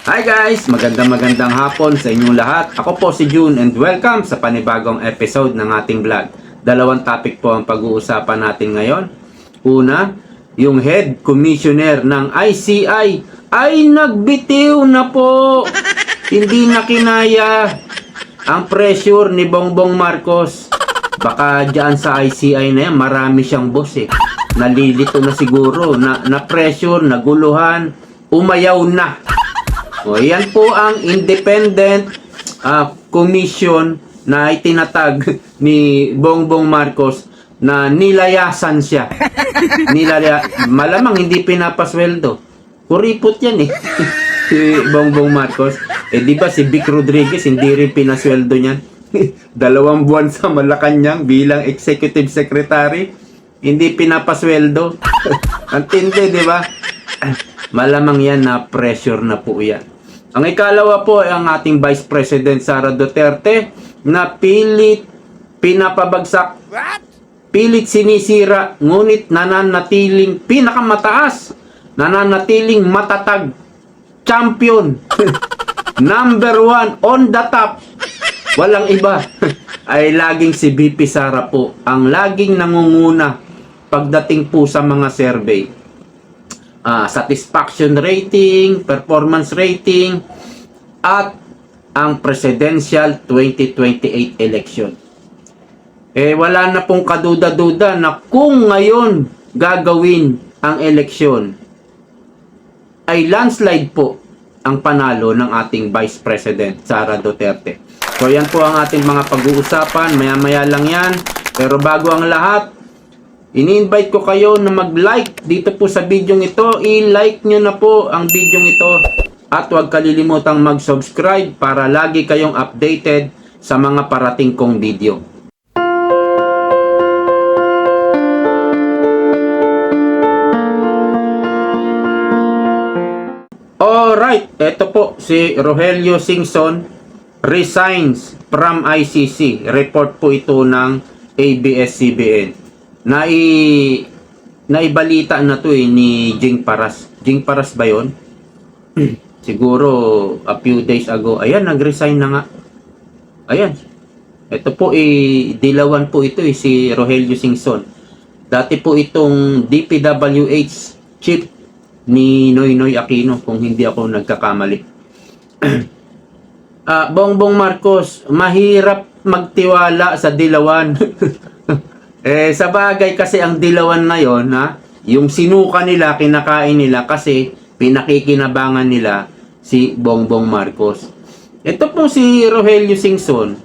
Hi guys! Magandang hapon sa inyong lahat. Ako po si June and welcome sa panibagong episode ng ating vlog. Dalawang topic po ang pag-uusapan natin ngayon. Una, yung head commissioner ng ICI ay nagbitiw na po. Hindi na kinaya ang pressure ni Bongbong Marcos. Baka dyan sa ICI na yan, marami siyang boss eh. Nalilito na siguro, na pressure, naguluhan, umayaw na. O, yan po ang independent commission na itinatag ni Bongbong Marcos na nilayasan siya. Malamang hindi pinapasweldo. Kuripot yan eh. Si Bongbong Marcos. Eh di ba si Vic Rodriguez hindi rin pinasweldo niyan? 2 buwan sa Malacanang bilang executive secretary. Hindi pinapasweldo. Ang tindi, di ba? Malamang yan na pressure na po yan. Ang ikalawa po ay ang ating Vice President Sara Duterte na pilit pinapabagsak, pilit sinisira, ngunit nananatiling pinakamataas, nananatiling matatag, champion, number 1 on the top, walang iba, ay laging si VP Sara po, ang laging nangunguna pagdating po sa mga survey. Satisfaction rating, performance rating, at ang presidential 2028 election. Eh wala na pong kaduda-duda na kung ngayon gagawin ang eleksyon, ay landslide po ang panalo ng ating Vice President Sara Duterte. So yan po ang ating mga pag-uusapan, maya-maya lang yan. Pero bago ang lahat, ini-invite ko kayo na mag-like dito po sa video ito. I-like nyo na po ang video ito. At huwag kalilimutang mag-subscribe para lagi kayong updated sa mga parating kong video. Alright, ito po si Rogelio Singson resigns from ICC. Report po ito ng ABS-CBN. Naibalita na to ni Jing Paras. Jing Paras ba yun? Siguro a few days ago. Ayan, nag-resign na nga. Ayan. Ito po dilawan po ito si Rogelio Singson. Dati po itong DPWH chief ni Noynoy Aquino kung hindi ako nagkakamali. Bongbong Marcos, mahirap magtiwala sa dilawan. Sa bagay kasi ang dilawan na yon, yung sinuka nila, kinakain nila kasi pinakikinabangan nila si Bongbong Marcos. Ito po si Rogelio Singson.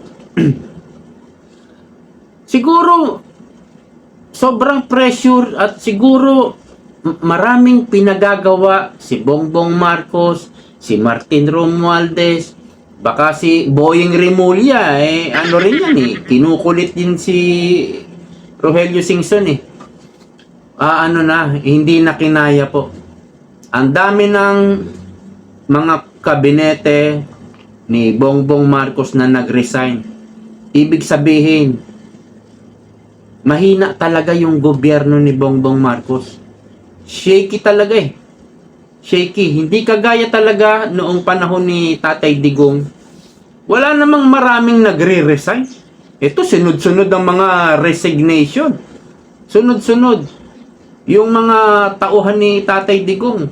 Siguro sobrang pressure at siguro maraming pinagagawa si Bongbong Marcos, si Martin Romualdez, baka si Boying Rimulya, ano rin yan kinukulit din si Rogelio Singson hindi na kinaya po. Ang dami ng mga kabinete ni Bongbong Marcos na nag-resign. Ibig sabihin, mahina talaga yung gobyerno ni Bongbong Marcos. Shaky talaga Shaky. Hindi kagaya talaga noong panahon ni Tatay Digong. Wala namang maraming nagre-resign. Ito, sunod-sunod ang mga resignation. Sunod-sunod. Yung mga tauhan ni Tatay Digong,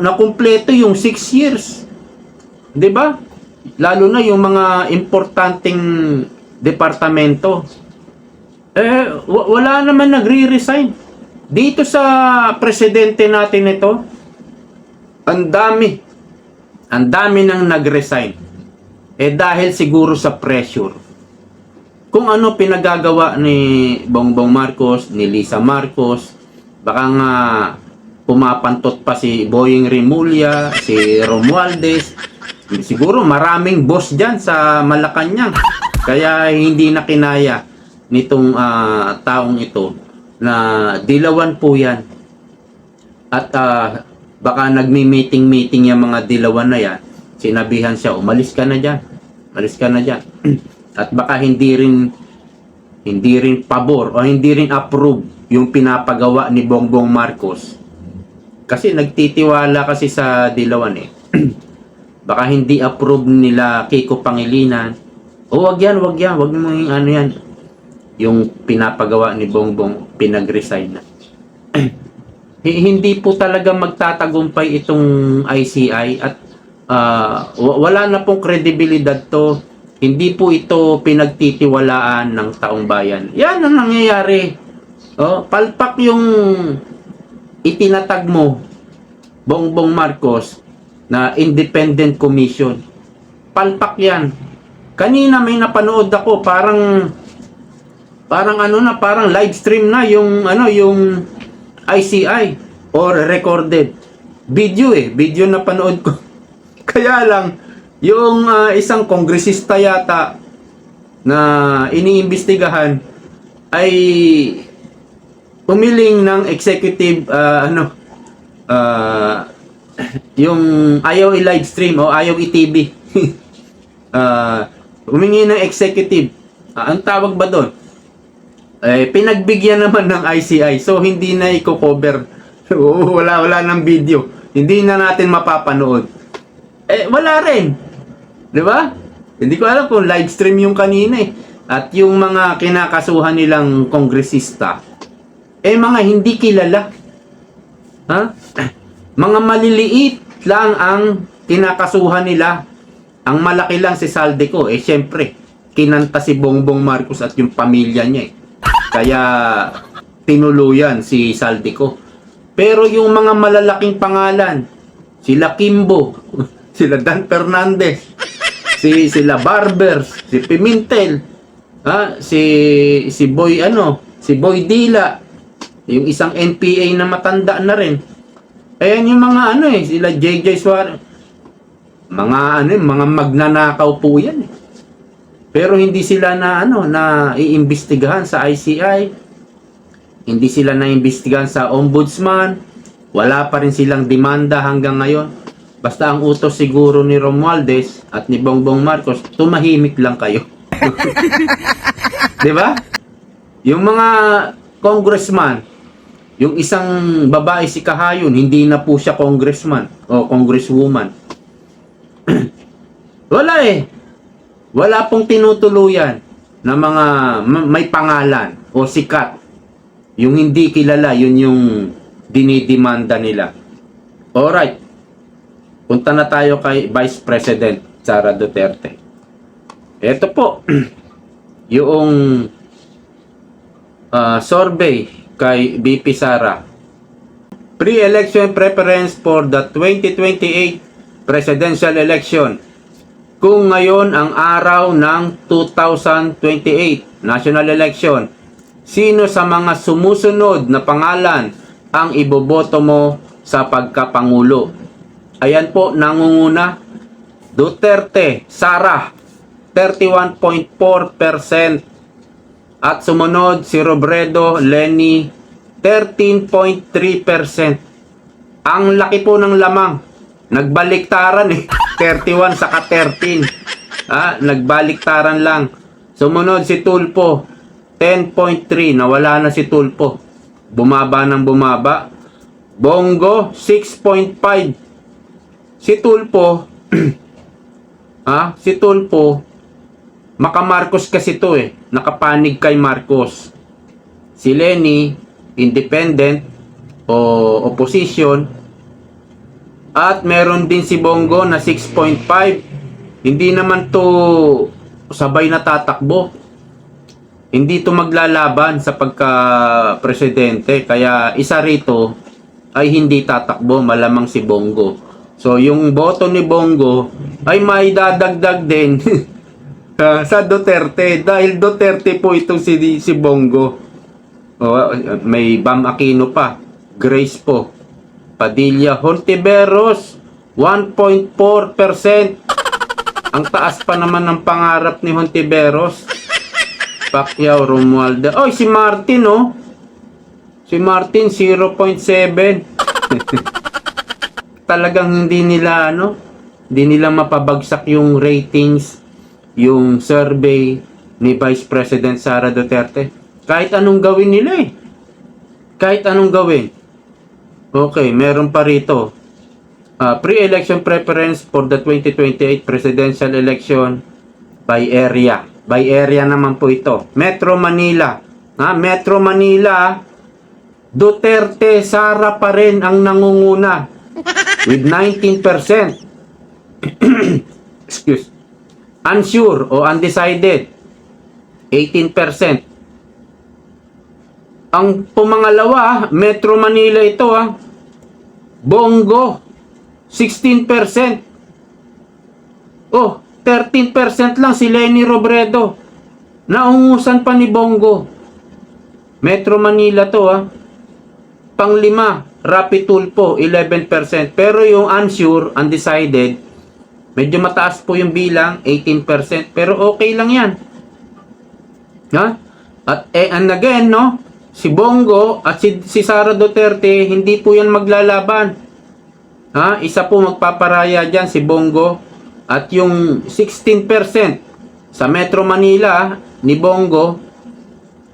nakumpleto yung 6 years. 'Di ba? Lalo na yung mga importanteng departamento. Wala naman nagre-resign. Dito sa presidente natin ito, ang dami nang nag-resign. Dahil siguro sa pressure. Kung ano pinagagawa ni Bongbong Marcos, ni Lisa Marcos, baka nga pumapantot pa si Boying Rimulya, si Romualdez. Siguro maraming boss dyan sa Malacanang. Kaya hindi na kinaya nitong taong ito na dilawan po yan. At baka nagmi-meeting yung mga dilawan na yan. Sinabihan siya, umalis ka na dyan. Umalis ka na dyan. At baka hindi rin pabor o hindi rin approve yung pinapagawa ni Bongbong Marcos. Kasi nagtitiwala kasi sa dilawan Baka hindi approve nila Kiko Pangilinan. O wag yan, wag yan. Wag mo yung ano yan. Yung pinapagawa ni Bongbong, pinag-resign na. Hindi po talaga magtatagumpay itong ICI at wala na pong kredibilidad to. Hindi po ito pinagtitiwalaan ng taong bayan. Yan ang nangyayari. Palpak yung itinatag mo, Bongbong Marcos, na independent commission. Palpak yan. Kanina may napanood ako, parang live stream na yung ICI or recorded video na panood ko. Kaya lang yung isang kongresista yata na iniimbestigahan ay umiling ng executive yung ayaw i-live stream o ayaw i-TV. Humingi ng executive. Ang tawag ba doon? Pinagbigyan naman ng ICI. So, hindi na i-cover. Wala ng video. Hindi na natin mapapanood. Wala rin. Di ba? Hindi ko alam kung live stream yung kanina eh. At yung mga kinakasuhan nilang kongresista, mga hindi kilala. Ha? Mga maliliit lang ang kinakasuhan nila. Ang malaki lang si Saldico. Syempre, kinanta si Bongbong Marcos at yung pamilya niya eh. Kaya tinuluyan si Saldico. Pero yung mga malalaking pangalan, sila Kimbo, sila Dan Fernandez, sila Barbers, si Pimentel, si Boy Dila, yung isang NPA na matanda na rin. Ayan yung mga sila JJ Suarez. Mga magnanakaw po yan eh. Pero hindi sila na iimbestigahan sa ICI. Hindi sila naimbestigahan sa Ombudsman. Wala pa rin silang demanda hanggang ngayon. Basta ang utos siguro ni Romualdez at ni Bongbong Marcos, tumahimik lang kayo. 'Di ba? Yung mga congressman, yung isang babae si Kahayon, hindi na po siya congressman o congresswoman. Wala eh. Wala pong tinutuluyan na mga may pangalan o sikat. Yung hindi kilala, yun yung dinidemanda nila. Alright. Punta na tayo kay Vice President Sara Duterte. Ito po, yung survey kay VP Sara. Pre-election preference for the 2028 presidential election. Kung ngayon ang araw ng 2028 national election, sino sa mga sumusunod na pangalan ang iboboto mo sa pagkapangulo? Ayan po, nangunguna, Duterte, Sara, 31.4%. At sumunod, si Robredo, Lenny, 13.3%. Ang laki po ng lamang. Nagbaliktaran eh. 31 saka 13. Nagbaliktaran lang. Sumunod si Tulfo, 10.3. Nawala na si Tulfo. Bumaba ng bumaba. Bongo, 6.5. Si Tulfo, si Tulfo, maka-Marcos kasi to eh. Nakapanig kay Marcos. Si Lenny, independent o opposition. At meron din si Bongo na 6.5. Hindi naman to sabay na tatakbo. Hindi to maglalaban sa pagka-presidente. Kaya isa rito ay hindi tatakbo, malamang si Bongo. So yung boto ni Bongo ay may dadagdag din sa Duterte. Dahil Duterte po itong si Bongo. May Bam Aquino pa. Grace po. Padilla, Hontiveros, 1.4%. Ang taas pa naman ng pangarap ni Hontiveros. Pacquiao, Romualdez. Si Martin, Si Martin, 0.7. Talagang hindi nila, hindi nila mapabagsak yung ratings, yung survey ni Vice President Sara Duterte. Kahit anong gawin nila eh. Kahit anong gawin. Okay, meron pa rito. Pre-election preference for the 2028 presidential election by area. By area naman po ito. Metro Manila. Metro Manila, Duterte, Sara pa rin ang nangunguna with 19%. Excuse. Unsure o undecided, 18%. Ang pumangalawa, Metro Manila ito Bongo, 16%. Oh, 13% lang si Leni Robredo. Naungusan pa ni Bongo. Metro Manila to Panglima, Rapi Tulfo, 11%. Pero yung unsure, undecided, medyo mataas po yung bilang, 18%. Pero okay lang yan. At and again, si Bongo at si Sara Duterte, hindi po yan maglalaban. Isa po magpaparaya dyan, si Bongo. At yung 16% sa Metro Manila ni Bongo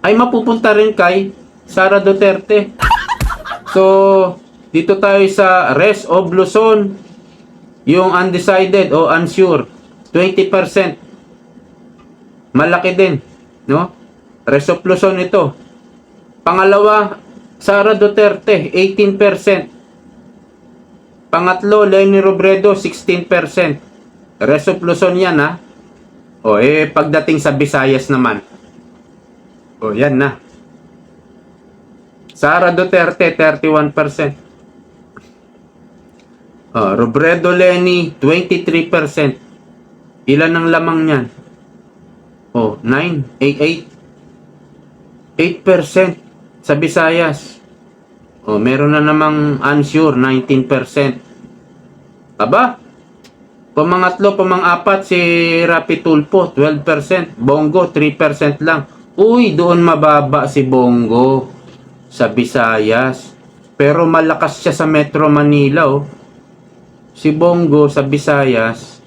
ay mapupunta rin kay Sara Duterte. So, dito tayo sa rest of Luzon, yung undecided o unsure, 20%. Malaki din, Rest of Luzon ito. Pangalawa, Sara Duterte, 18%. Pangatlo, Leni Robredo, 16%. Rest of Luzon yan, pagdating sa Visayas naman. Yan na. Sara Duterte, 31%. Robredo Leni, 23%. Ilan ang lamang niyan? 9, 8% sa Visayas. Meron na namang unsure, 19%. Aba, pamangatlo, pamangapat si Rapi Tulfo, 12%. Bongo, 3% lang. Uy, doon mababa si Bongo sa Visayas. Pero malakas siya sa Metro Manila, Si Bongo sa Visayas.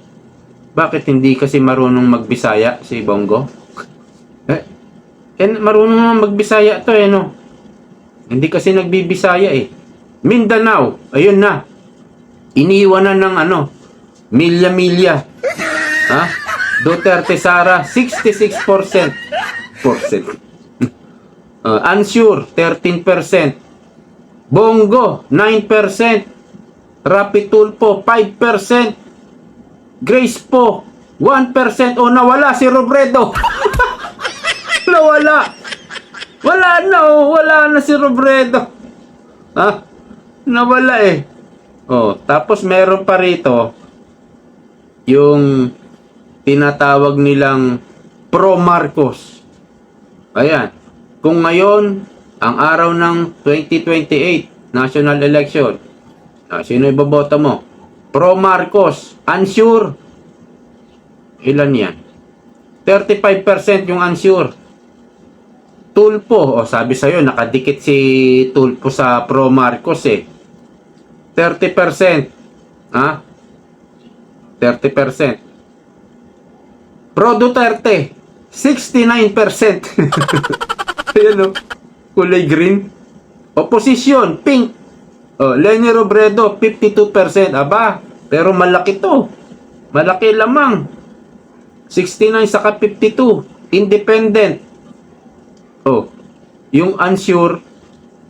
Bakit hindi kasi marunong magbisaya si Bongo? Marunong naman magbisaya to, Hindi kasi nagbibisaya, Mindanao, ayun na. Iniiwanan ng milya-milya. Duterte Sara, 66%. Unsure, 13%. Bongo, 9%. Rapi Tulfo, 5%. Grace po, 1%. Nawala si Robredo. Nawala. Wala na si Robredo. Nawala tapos meron pa rito yung tinatawag nilang Pro Marcos. Ayan. Kung ngayon, ang araw ng 2028 national election, sino iboboto mo? Pro Marcos. Unsure. Ilan yan? 35% yung unsure. Tulfo. Sabi sa'yo, nakadikit si Tulfo sa Pro Marcos 30%. 30%. Pro Duterte. 69%. Ayan kulay green. Opposition. Pink. Leni Robredo, 52%. Aba, pero malaki to. Malaki lamang. 69 saka 52. Independent. Yung unsure,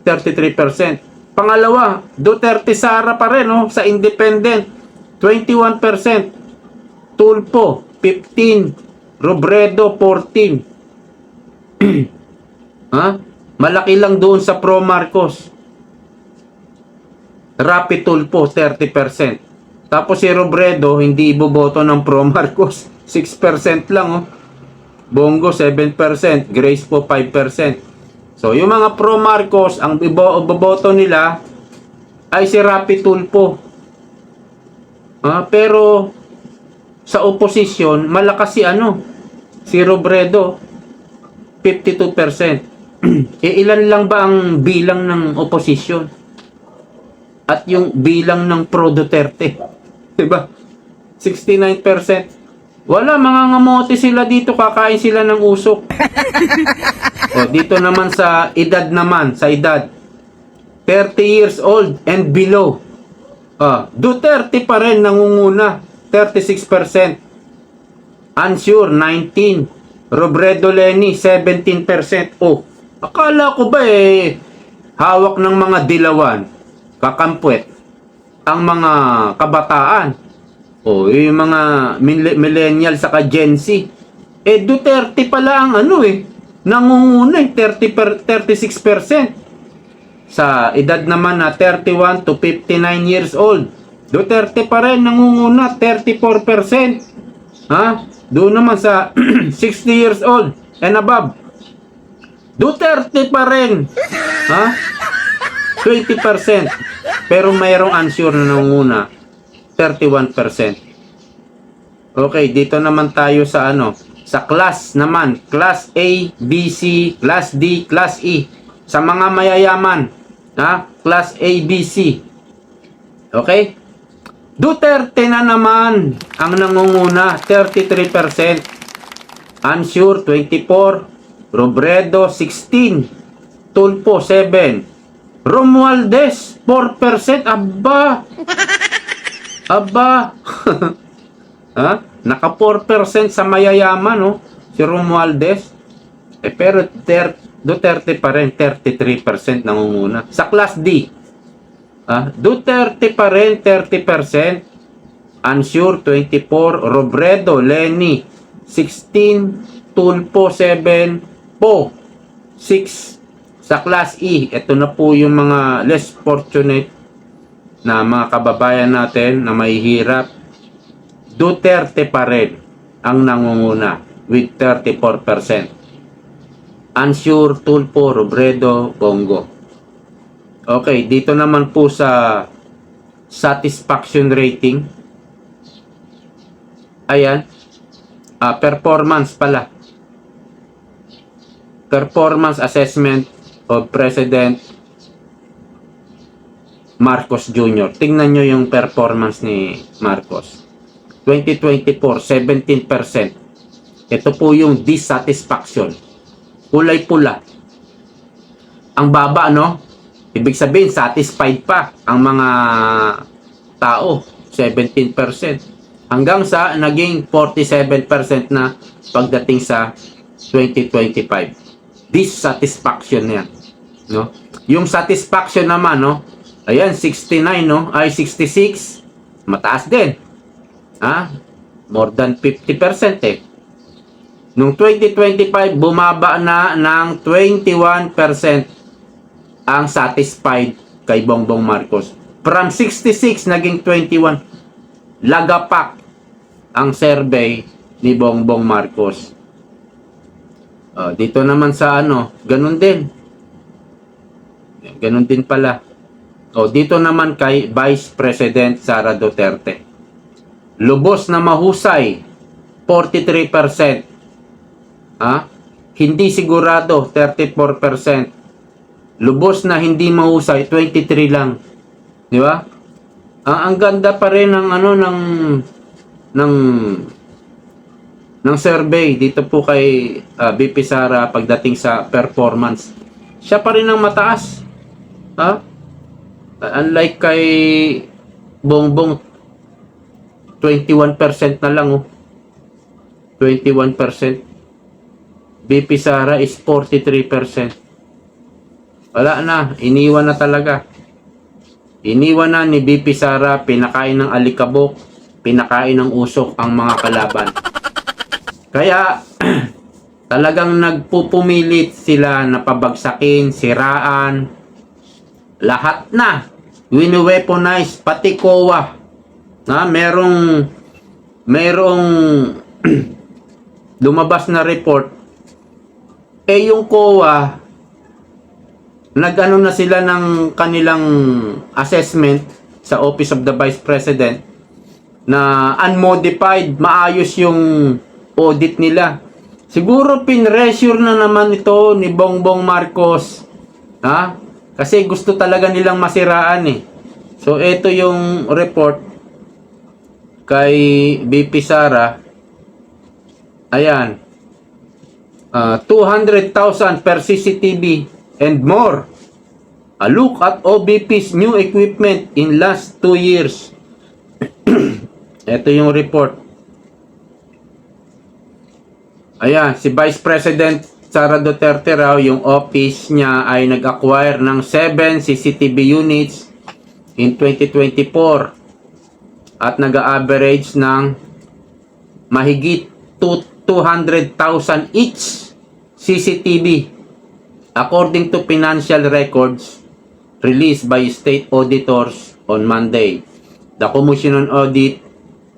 33%. Pangalawa, Duterte Sara pa rin, sa independent. 21%. Tulfo, 15%. Robredo, 14%. Malaki lang doon sa Pro Marcos. Rapi Tulfo, 30%. Tapos si Robredo, hindi iboboto ng Pro Marcos. 6% lang, Bongo, 7%. Grace po, 5%. So, yung mga Pro Marcos, ang iboboto nila ay si Rapi Tulfo. Pero, sa opposition, malakas si Robredo, 52%. Ilan lang ba ang bilang ng opposition? At yung bilang ng Pro Duterte. Diba? 69%. Wala, mga ngamote sila dito, kakain sila ng usok. Dito naman sa edad 30 years old and below. Duterte pa rin nangunguna, 36%. Unsure, 19%. Robredo Lenny, 17%. Akala ko ba hawak ng mga dilawan, kakampwet, ang mga kabataan. Yung mga millennial saka Gen Z. Duterte pala ang nangunguna 36%. Sa edad naman na 31 to 59 years old, Duterte pa rin nangunguna, 34%. Doon naman sa 60 years old and above, Duterte pa rin, 20%. Pero mayroong unsure na nangunguna, 31%. Okay, dito naman tayo sa sa class naman, class A, B, C, class D, class E. Sa mga mayayaman, class A, B, C. Okay? Duterte na naman ang nangunguna, 33%. Unsure, 24%. Robredo, 16%. Tulfo, 7%. Romualdez, 4%. Aba! Naka 4% sa mayayaman, si Romualdez. Pero Duterte pa rin, 33% nangunguna. Sa class D, Duterte pa rin, 30%. Unsure, 24%. Robredo, Lenny, 16%. Tulfo, 7%. Po, 6%. Sa class E, ito na po yung mga less fortunate na mga kababayan natin na mahihirap. Duterte pa rin ang nangunguna with 34%. Unsure, Tulfo, Robredo, Bongo. Okay, dito naman po sa satisfaction rating. Ayan. Performance pala. Performance assessment of President Marcos Jr. Tingnan nyo yung performance ni Marcos. 2024, 17%. Ito po yung dissatisfaction. Kulay pula. Ang baba, Ibig sabihin, satisfied pa ang mga tao. 17%. Hanggang sa naging 47% na pagdating sa 2025. Dissatisfaction yan. Yung satisfaction naman, ayan, 69, ay 66. Mataas din. More than 50%. Nung 2025, bumaba na ng 21% ang satisfied kay Bongbong Marcos. From 66, naging 21. Lagapak ang survey ni Bongbong Marcos. Dito naman sa ganun din. Ganun din pala. Dito naman kay Vice President Sara Duterte. Lubos na mahusay, 43%. Hindi sigurado, 34%. Lubos na hindi mahusay, 23 lang. Di ba? Ang ganda pa rin ng ng survey dito po kay BP Sara pagdating sa performance. Siya pa rin ang mataas. Unlike kay Bongbong, 21% na lang. 21%. BP Sara is 43%. Wala na, iniwan na talaga. Iniwan na ni BP Sara, pinakain ng alikabok, pinakain ng usok ang mga kalaban. Kaya talagang nagpupumilit sila na pabagsakin, siraan, lahat na. Wini-weaponize, pati COA. Merong lumabas na report. Yung COA, nag-ano na sila ng kanilang assessment sa Office of the Vice President na unmodified, maayos yung audit nila. Siguro pinressure na naman ito ni Bongbong Marcos. Kasi gusto talaga nilang masiraan . So ito yung report kay BP Sara. Ayan. 200,000 per CCTV and more. A look at OBP's new equipment in last 2 years. Ito yung report. Ayan, si Vice President Sara Duterte raw, yung office niya ay nag-acquire ng 7 CCTV units in 2024 at nag-average ng mahigit 200,000 each CCTV according to financial records released by state auditors on Monday. The Commission on Audit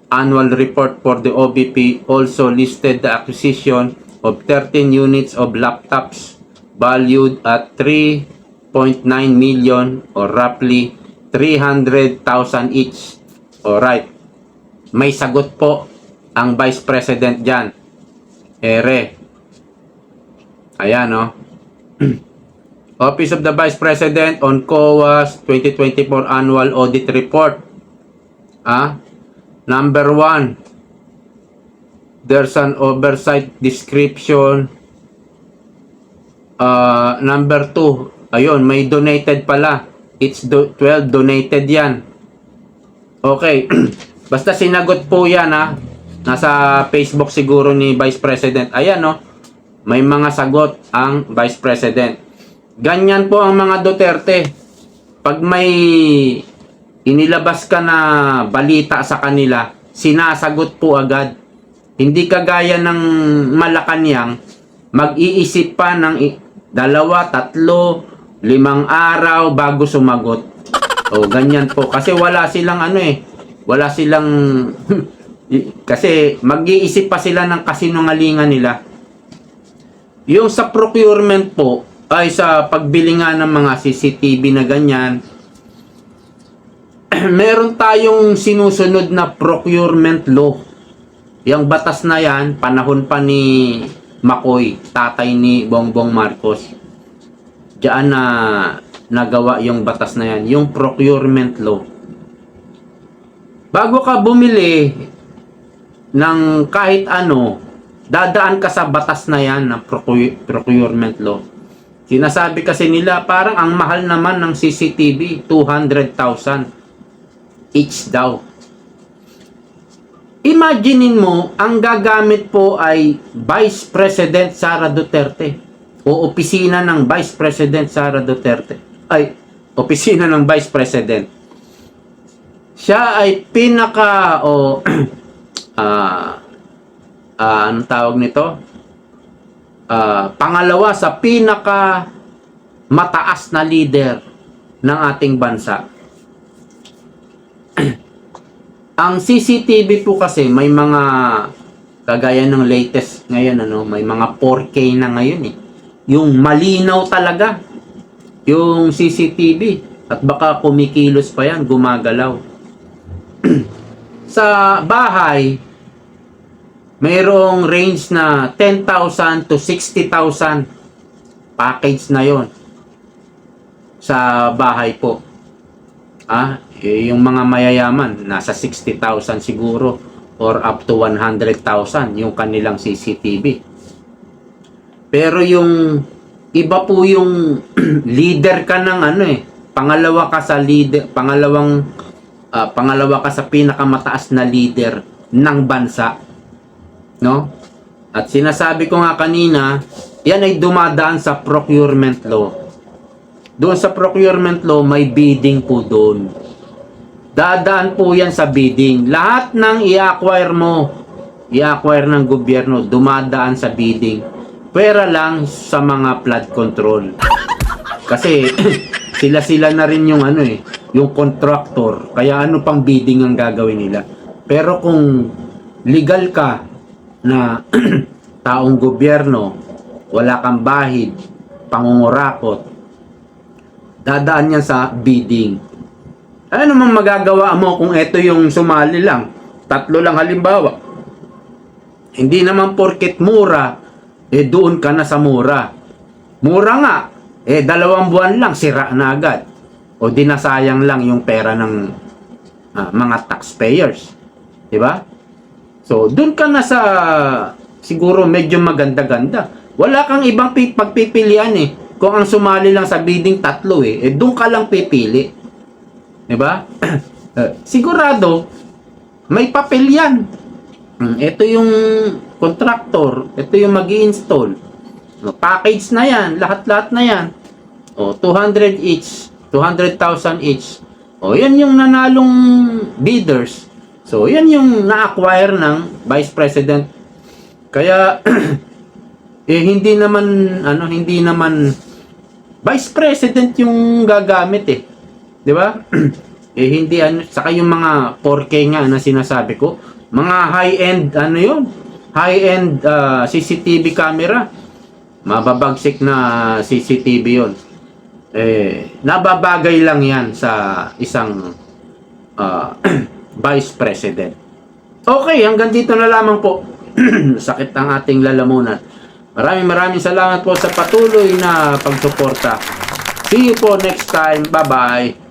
annual report for the OBP also listed the acquisition of 13 units of laptops valued at 3.9 million or roughly 300,000 each. Alright. May sagot po ang Vice President dyan. Ere. Ayan, no? Office of the Vice President on COA's 2024 Annual Audit Report. Number 1, there's an oversight description. Number 2, ayun, may donated pala. It's 12 donated yan. Okay. Basta sinagot po yan, ha. Nasa Facebook siguro ni Vice President. Ayan, no. May mga sagot ang Vice President. Ganyan po ang mga Duterte. Pag may inilabas ka na balita sa kanila, sinasagot po agad. Hindi kagaya ng Malacanang, mag-iisip pa ng 2, 3, 5 araw bago sumagot. O, ganyan po. Kasi wala silang wala silang kasi mag-iisip pa sila ng kasinungalingan nila. Yung sa procurement po, ay sa pagbili nga ng mga CCTV na ganyan, meron tayong sinusunod na procurement law. Yung batas na yan, panahon pa ni Makoy, tatay ni Bongbong Marcos. Diyan na nagawa yung batas na yan, yung procurement law. Bago ka bumili ng kahit ano, dadaan ka sa batas na yan ng procurement law. Sinasabi kasi nila, parang ang mahal naman ng CCTV, 200,000 each daw. Imaginein mo, ang gagamit po ay Vice President Sara Duterte o opisina ng Vice President Sara Duterte. Ay, opisina ng Vice President. Siya ay pinaka anong tawag nito? Pangalawa sa pinaka mataas na leader ng ating bansa. Ang CCTV po kasi may mga kagaya ng latest ngayon, may mga 4K na ngayon . Yung malinaw talaga yung CCTV at baka kumikilos pa yan, gumagalaw. Sa bahay, mayroong range na 10,000 to 60,000 package na yon sa bahay po. Yung mga mayayaman, nasa 60,000 siguro or up to 100,000 yung kanilang CCTV. Pero yung iba po yung leader ka ng pangalawa ka sa leader, pangalawa ka sa pinakamataas na leader ng bansa, no? At sinasabi ko nga kanina, yan ay dumadaan sa procurement law. Doon sa procurement law, may bidding po doon. Dadaan po yan sa bidding. Lahat ng i-acquire mo, i-acquire ng gobyerno, dumadaan sa bidding. Pwera lang sa mga flood control. Kasi sila-sila na rin yung yung contractor. Kaya ano pang bidding ang gagawin nila. Pero kung legal ka na taong gobyerno, wala kang bahid, pangungurakot, dadaan yan sa bidding. Ano naman magagawa mo kung ito yung sumali lang? 3 lang halimbawa. Hindi naman porket mura, doon ka na sa mura. Mura nga, 2 buwan lang, sira na agad. O di nasayang lang yung pera ng mga taxpayers. Diba? So, doon ka na sa siguro medyo maganda-ganda. Wala kang ibang pagpipilian . kung ang sumali lang sa bidding 3 doon ka lang pipili. 'Di ba? Sigurado may papel 'yan. Ito yung contractor, ito yung mag-i-install. Package na 'yan, lahat-lahat na 'yan. 200 each, 200,000 each. Yan yung nanalong bidders. So, yan yung na-acquire ng Vice President. Kaya hindi naman Vice President yung gagamit 'Di ba? Hindi saka yung mga 4K nga na sinasabi ko, mga high-end high-end CCTV camera. Mababagsik na CCTV 'yon. Nababagay lang 'yan sa isang Vice President. Okay, hanggang dito na lamang po. Sakit ang ating lalamunan. Maraming salamat po sa patuloy na pagsuporta. See you po next time. Bye-bye.